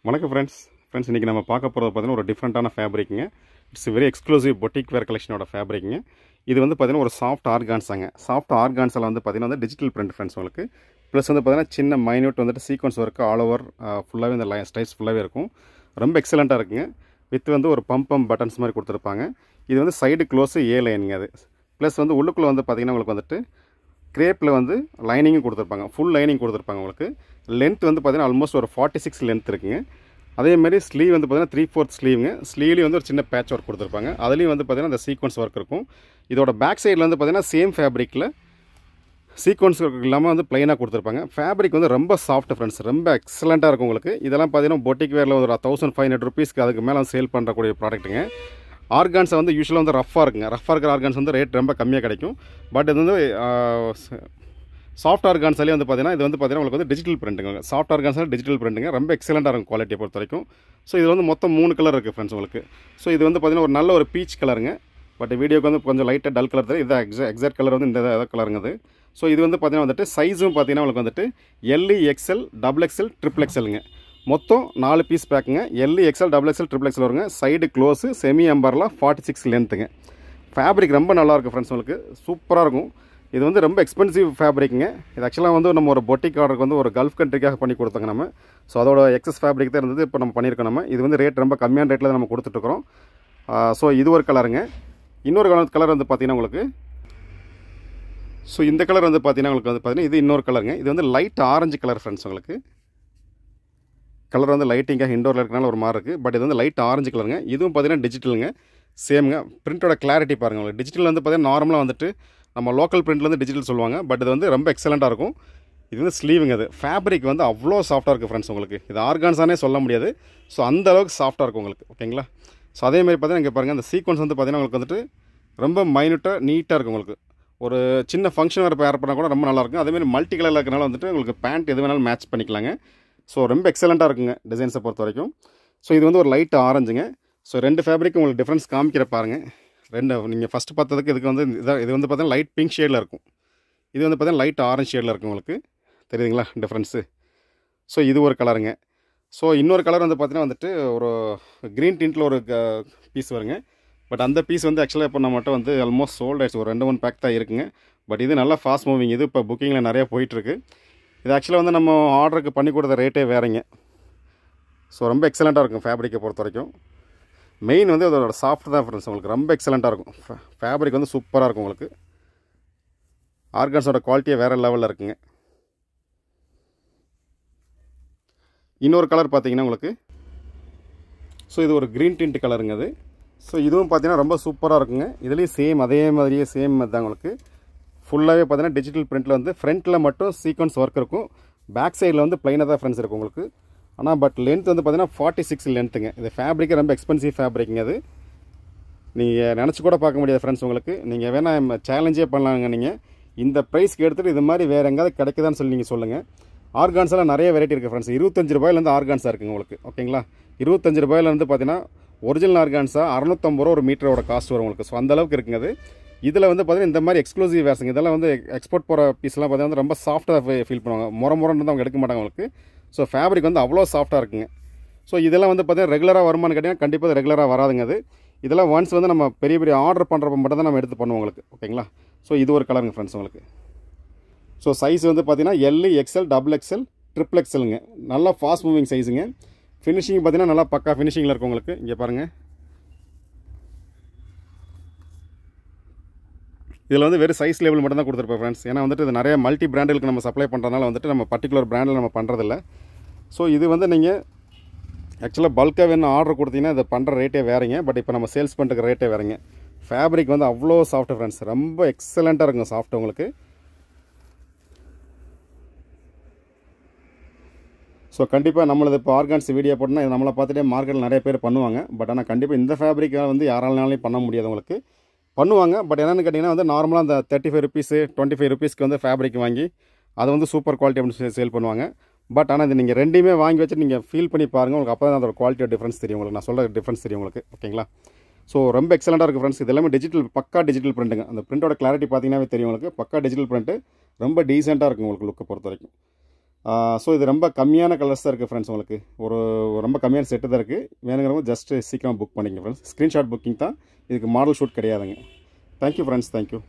வணக்கம் ஃப்ரெண்ட்ஸ் இன்றைக்கி நம்ம பார்க்க போகிறது பார்த்தீங்கன்னா ஒரு டிஃப்ரெண்ட்டான ஃபேப்ரிக்குங்க. இட்ஸ் வெரி எக்ஸ்க்ளூசிவ் பொட்டிக் வேர் கலெக்ஷனோட ஃபேப்ரிக்குங்க. இது வந்து பார்த்தீங்கன்னா ஒரு சாஃப்ட் ஆர்கான்ஸாங்க. சாஃப்ட் ஆர்கான்ஸில் வந்து பார்த்தீங்கன்னா டிஜிட்டல் பிரிண்ட் ஃப்ரெண்ட்ஸ் உங்களுக்கு. ப்ளஸ் வந்து பார்த்தீங்கன்னா சின்ன மைன்யூட் வந்துட்டு சீக்வன்ஸ் ஒர்க்கு ஆல் ஓவர் ஃபுல்லாகவே இந்த ஸ்டைல்ஸ் ஃபுல்லாகவே இருக்கும். ரொம்ப எக்ஸலண்ட்டாக இருக்குங்க. வித் வந்து ஒரு பம்ப் பட்டன்ஸ் மாதிரி கொடுத்துருப்பாங்க. இது வந்து சைடு க்ளோஸு ஏ லைனுங்க அது. ப்ளஸ் வந்து உள்ளுக்குள்ளே வந்து பார்த்தீங்கன்னா உங்களுக்கு வந்துட்டு கிரேப்பில் வந்து லைனிங்கும் கொடுத்துருப்பாங்க. ஃபுல் லைனிங் கொடுத்துருப்பாங்க உங்களுக்கு. லென்த் வந்து பார்த்தீங்கன்னா ஆல்மோஸ்ட் ஒரு 46 லென்த் இருக்குங்க. அதேமாதிரி ஸ்லீவ் வந்து பார்த்தீங்கன்னா 3/4 ஸ்லீவுங்க. ஸ்லீவ்லேயும் வந்து ஒரு சின்ன பேட்ச் ஒர்க் கொடுத்துருப்பாங்க. அதுலேயும் வந்து பார்த்தீங்கன்னா இந்த சீக்வன்ஸ் ஒர்க் இருக்கும். இதோட பேக் சைடில் வந்து பார்த்தீங்கன்னா சேம் ஃபேப்ரிக்கில் சீக்வன்ஸ் ஒர்க் இல்லாமல் வந்து ப்ளைனாக கொடுத்துருப்பாங்க. ஃபேப்ரிக் வந்து ரொம்ப சாஃப்ட் ஃப்ரெண்ட்ஸ், ரொம்ப எக்ஸலண்ட்டாக இருக்கும் உங்களுக்கு. இதெல்லாம் பார்த்தீங்கன்னா பொட்டிக் வேரில் ஒரு 1500 ருபீஸ்க்கு அதுக்கு மேலே சேல் பண்ணுறக்கூடிய ப்ராடக்ட்டுங்க. ஆர்கான்ஸை வந்து யூஸ்வலாக வந்து ரஃப்பாக இருக்குங்க. ரஃப்பாக இருக்கிற ஆர்கான்ஸ் வந்து ரேட் ரொம்ப கம்மியாக கிடைக்கும். பட் இது வந்து சாஃப்ட் ஆர்கான்ஸாலே வந்து பார்த்தீங்கன்னா இது வந்து பார்த்தீங்கன்னா உங்களுக்கு வந்து டிஜிட்டல் பிரிண்ட்டுங்க. சாஃப்ட் ஆர்கான்ஸால் டிஜிட்டல் பிரிண்ட்டுங்க. ரொம்ப எக்ஸலண்ட்டாக இருக்கும் குவாலிட்டியை பொறுத்த வரைக்கும். ஸோ இது வந்து மொத்தம் 3 கலர் இருக்குது ஃப்ரெண்ட்ஸ் உங்களுக்கு. ஸோ இது வந்து பார்த்தீங்கன்னா ஒரு நல்ல ஒரு பீச் கலருங்க. பட் வீடியோக்கு வந்து கொஞ்சம் லைட்டாக டல் கலர் தெரியும். இது எக்ஸாக்ட் கலர் வந்து இந்த கலருங்க அது. ஸோ இது வந்து பார்த்தீங்கன்னா வந்துட்டு சைஸும் பார்த்தீங்கன்னா உங்களுக்கு வந்துட்டு எல்இ எக்ஸ்எல் XXL XXLங்க. மொத்தம் 4 பீஸ் பேக்குங்க. எல்இ எக்ஸ்எல் XXL வருங்க. சைடு க்ளோஸு செமி அம்பர்லா 46 லென்த்துங்க. ஃபேப்ரிக் ரொம்ப நல்லாயிருக்கும் ஃப்ரெண்ட்ஸ் உங்களுக்கு. சூப்பராக இருக்கும். இது வந்து ரொம்ப எக்ஸ்பென்சிவ் ஃபேப்ரிக்குங்க. இது ஆக்சுவலாக வந்து நம்ம ஒரு பொட்டிக் ஆர்டருக்கு வந்து ஒரு கல்ஃப் கண்ட்ரிக்காக பண்ணி கொடுத்தாங்க நம்ம. ஸோ அதோட எக்ஸஸ் ஃபேப்ரிக் தான் இருந்தது. இப்போ நம்ம பண்ணியிருக்கோம் நம்ம. இது வந்து ரேட் ரொம்ப கம்மியான ரேட்டில் தான் நம்ம கொடுத்துட்ருக்குறோம். ஸோ இது ஒரு கலருங்க. இன்னொரு கலர் வந்து பார்த்தீங்கன்னா உங்களுக்கு ஸோ இந்த கலர் வந்து பார்த்தீங்கன்னா உங்களுக்கு வந்து பார்த்தீங்கன்னா இது இன்னொரு கலருங்க. இது வந்து லைட் ஆரஞ்சு கலர் ஃப்ரெண்ட்ஸ் உங்களுக்கு. கலர் வந்து லைட்டிங்காக இண்டோரில் இருக்கனால ஒரு மாதிரி இருக்குது. பட் இது வந்து லைட் ஆரஞ்சு கலருங்க. இதுவும் பார்த்தீங்கன்னா டிஜிட்டலுங்க. சேமுங்க. பிரிண்ட்டோட கிளாரிட்டி பாருங்கள் உங்களுக்கு. டிஜிட்டல் வந்து பார்த்தீங்கன்னா நார்மலாக வந்துட்டு நம்ம லோக்கல் பிரிண்ட்டில் வந்து டிஜிட்டல் சொல்லுவாங்க. பட் இது வந்து ரொம்ப எக்ஸலண்ட்டாக இருக்கும். இது வந்து ஸ்லீவுங்க. அது ஃபேப்ரிக் வந்து அவ்வளோ சாஃப்ட்டாக இருக்குது ஃப்ரெண்ட்ஸ் உங்களுக்கு. இது ஆர்கான்ஸானே சொல்ல முடியாது. ஸோ அந்த அளவுக்கு சாஃப்ட்டாக இருக்கும் உங்களுக்கு. ஓகேங்களா? ஸோ அதேமாதிரி பார்த்தீங்கன்னா இங்கே பாருங்கள், அந்த சீக்வன்ஸ் வந்து பார்த்தீங்கன்னா உங்களுக்கு வந்துட்டு ரொம்ப மைனூட்டாக நீட்டாக இருக்கும் உங்களுக்கு. ஒரு சின்ன ஃபங்க்ஷன் வேறு பேர் பண்ணால் கூட ரொம்ப நல்லாயிருக்கும். அதேமாதிரி மல்டி கலரில் இருக்கிறனால வந்துட்டு உங்களுக்கு பேண்ட் எது வேணாலும் மேட்ச் பண்ணிக்கலாங்க. ஸோ ரொம்ப எக்ஸலண்ட்டாக இருக்குங்க டிசைன்ஸை பொறுத்த வரைக்கும். ஸோ இது வந்து ஒரு லைட் ஆரஞ்சுங்க. ஸோ 2 ஃபேப்ரிக் உங்களுக்கு டிஃப்ரென்ஸ் காமிக்கிற பாருங்கள். நீங்கள் ஃபஸ்ட்டு பார்த்ததுக்கு இதுக்கு வந்து இது வந்து பார்த்தீங்கன்னா லைட் பிங்க் ஷேடில் இருக்கும். இது வந்து பார்த்தீங்கன்னா லைட் ஆரஞ்ச் ஷேடில் இருக்கும் உங்களுக்கு. தெரியுதுங்களா டிஃப்ரென்ஸு? ஸோ இது ஒரு கலருங்க. ஸோ இன்னொரு கலர் வந்து பார்த்தீங்கன்னா வந்துட்டு ஒரு க்ரீன் டின்ட்டில் ஒரு பீஸ் வருங்க. பட் அந்த பீஸ் வந்து ஆக்சுவலாக இப்போ நம்மகிட்ட வந்து ஆல்மோஸ்ட் சோல்ட் ஆயிடுச்சு. ஒரு 2-3 பேக் தான் இருக்குங்க. பட் இது நல்லா ஃபாஸ்ட் மூவிங். இது இப்போ புக்கிங்கில் நிறையா போயிட்டுருக்கு. இது ஆக்சுவலாக வந்து நம்ம ஆர்டருக்கு பண்ணி கொடுத்த ரேட்டே வேறுங்க. ஸோ ரொம்ப எக்ஸலண்ட்டாக இருக்கும் ஃபேப்ரிக்கை பொறுத்த வரைக்கும். மெயின் வந்து அதோட சாஃப்ட் தான் ஃப்ரெண்ட்ஸ் உங்களுக்கு. ரொம்ப எக்ஸலண்ட்டாக இருக்கும். ஃபேப்ரிக் வந்து சூப்பராக இருக்கும் உங்களுக்கு. ஆர்கான்ஸோட குவாலிட்டியே வேறு லெவலில் இருக்குங்க. இன்னொரு கலர் பார்த்தீங்கன்னா உங்களுக்கு ஸோ இது ஒரு க்ரீன் டிண்ட் கலருங்க அது. ஸோ இதுவும் பார்த்தீங்கன்னா ரொம்ப சூப்பராக இருக்குங்க. இதுலேயும் சேம் அதே மாதிரியே சேம் தான் உங்களுக்கு. ஃபுல்லாகவே பார்த்தீங்கன்னா டிஜிட்டல் பிரிண்ட்டில் வந்து ஃப்ரண்ட்டில் மட்டும் சீக்வன்ஸ் ஒர்க் இருக்கும். பேக் சைடில் வந்து ப்ளைனாக தான் ஃப்ரெண்ட்ஸ் இருக்கும் உங்களுக்கு. ஆனால் பட் லென்த் வந்து பார்த்தீங்கன்னா 46 லென்த்துங்க. இது ஃபேப்ரிக்கே ரொம்ப எக்ஸ்பென்சிவ் ஃபேப்ரிக்குங்க அது. நீங்கள் நினச்சி கூட பார்க்க முடியாது ஃப்ரெண்ட்ஸ் உங்களுக்கு. நீங்கள் வேணால் சேலஞ்சே பண்ணலாங்க. நீங்கள் இந்த ப்ரைஸ்க்கு எடுத்துகிட்டு இது மாதிரி வேறு எங்கேயாவது கிடைக்குதான்னு சொல்லி நீங்கள் சொல்லுங்கள். ஆர்கான்ஸெல்லாம் நிறைய வெரைட்டி இருக்குது ஃப்ரெண்ட்ஸ். 25 ரூபாயிலேருந்து ஆர்கான்ஸாக இருக்குங்க உங்களுக்கு. ஓகேங்களா? 25 ரூபாயிலேருந்து பார்த்தீங்கன்னா ஒரிஜினல் ஆர்கான்ஸாக 650 ரூபா ஒரு மீட்டரோட காஸ்ட் வரும் உங்களுக்கு. ஸோ அந்தளவுக்கு இருக்குங்க அது. இதில் வந்து பார்த்தீங்கன்னா இந்த மாதிரி எக்ஸ்க்ளூசிவ் வேர்ஸுங்க. இதெல்லாம் வந்து எக்ஸ்போர்ட் போகிற பீஸ்லாம் பார்த்தீங்கன்னா ரொம்ப சாஃப்ட்டாக ஃபீல் பண்ணுவாங்க. முறன்னு அவங்க எடுக்க மாட்டாங்க உங்களுக்கு. ஸோ ஃபேப்ரிக் வந்து அவ்வளோ சாஃப்ட்டாக இருக்குங்க. ஸோ இதெல்லாம் வந்து பார்த்தீங்கன்னா ரெகுலராக வருமானு கேட்டிங்கன்னா கண்டிப்பாக ரெகுலராக வராதுங்க அது. இதெல்லாம் ஒன்ஸ் வந்து நம்ம பெரிய பெரிய ஆர்டர் பண்ணுறப்ப மட்டும் தான் நம்ம எடுத்து பண்ணுவோம் உங்களுக்கு. ஓகேங்களா? ஸோ இது ஒரு கலருங்க ஃப்ரெண்ட்ஸ் உங்களுக்கு. ஸோ சைஸ் வந்து பார்த்தீங்கன்னா எல்இ எக்ஸ்எல் XXL XXLங்க. நல்லா ஃபாஸ்ட் மூவிங் சைஸுங்க. ஃபினிஷிங் பார்த்தீங்கன்னா நல்லா பக்கா ஃபினிஷிங்கில் இருக்கும் உங்களுக்கு. இங்கே பாருங்கள். இதில் வந்து வெறும் சைஸ் லேபிள் மட்டும் தான் கொடுத்துருப்பேன் ஃப்ரெண்ட்ஸ். ஏன்னா வந்துட்டு இது நிறைய மல்டி பிராண்டுகளுக்கு நம்ம சப்ளை பண்ணுறதுனால வந்துட்டு நம்ம பர்டிகுலர் பிராண்டில் நம்ம பண்ணுறதில்ல. ஸோ இது வந்து நீங்கள் ஆக்சுவலாக பல்காக வேணும் ஆர்டர் கொடுத்தீங்கன்னா இதை பண்ணுற ரேட்டே வேறுங்க. பட் இப்போ நம்ம சேல்ஸ் பண்ணுற ரேட்டே வேறுங்க. ஃபேப்ரிக் வந்து அவ்வளோ சாஃப்ட் ஃப்ரெண்ட்ஸ். ரொம்ப எக்ஸலண்ட்டாக இருக்கும் சாஃப்ட் உங்களுக்கு. ஸோ கண்டிப்பாக நம்மளது இப்போ ஆர்கான்ஸ் வீடியோ போட்டோன்னா இது நம்மளை பார்த்துட்டே மார்க்கெட்டில் நிறைய பேர் பண்ணுவாங்க. பட் ஆனால் கண்டிப்பாக இந்த ஃபேப்ரிக்காக வந்து யாராலையும் பண்ண முடியாது உங்களுக்கு. பண்ணுவாங்க. பட் என்னென்னு கேட்டிங்கன்னா வந்து நார்மலாக அந்த 35 ருபீஸு 25 ருபீஸ்க்கு வந்து ஃபேப்ரிக் வாங்கி அதை வந்து சூப்பர் குவாலிட்டி அப்படின்னு சேல் பண்ணுவாங்க. பட் ஆனால் இது நீங்கள் ரெண்டையுமே வாங்கி வச்சுட்டு நீங்கள் ஃபீல் பண்ணி பாருங்கள். உங்களுக்கு அப்போ தான் அதோட குவாலிட்டியோட டிஃப்ரென்ஸ் தெரியும் உங்களுக்கு. நான் சொல்கிற டிஃப்ரென்ஸ் தெரியும் உங்களுக்கு. ஓகேங்களா? ஸோ ரொம்ப எக்ஸலண்ட்டாக இருக்குது ஃப்ரெண்ட்ஸ். இது எல்லாமே டிஜிட்டல், பக்கா டிஜிட்டல் பிரிண்ட்டுங்க. அந்த பிரிண்ட்டோட கிளாரிட்டி பார்த்தீங்கன்னா தெரியும் உங்களுக்கு. பக்கா டிஜிட்டல் பிரிண்ட்டு ரொம்ப டீசெண்டாக இருக்கும் உங்களுக்கு லுக்கை பொறுத்த வரைக்கும். ஸோ இது ரொம்ப கம்மியான கலர்ஸ் தான் இருக்குது ஃப்ரெண்ட்ஸ். உங்களுக்கு ஒரு ரொம்ப கம்மியான செட்டு தான் இருக்குது. வேணுங்கிறவங்க ஜஸ்ட்டு சீக்கிரம் புக் பண்ணிங்க ஃப்ரெண்ட்ஸ். ஸ்க்ரீன்ஷாட் புக்கிங் தான், இதுக்கு மாடல் ஷூட் கிடையாதுங்க. Thank you friends, thank you.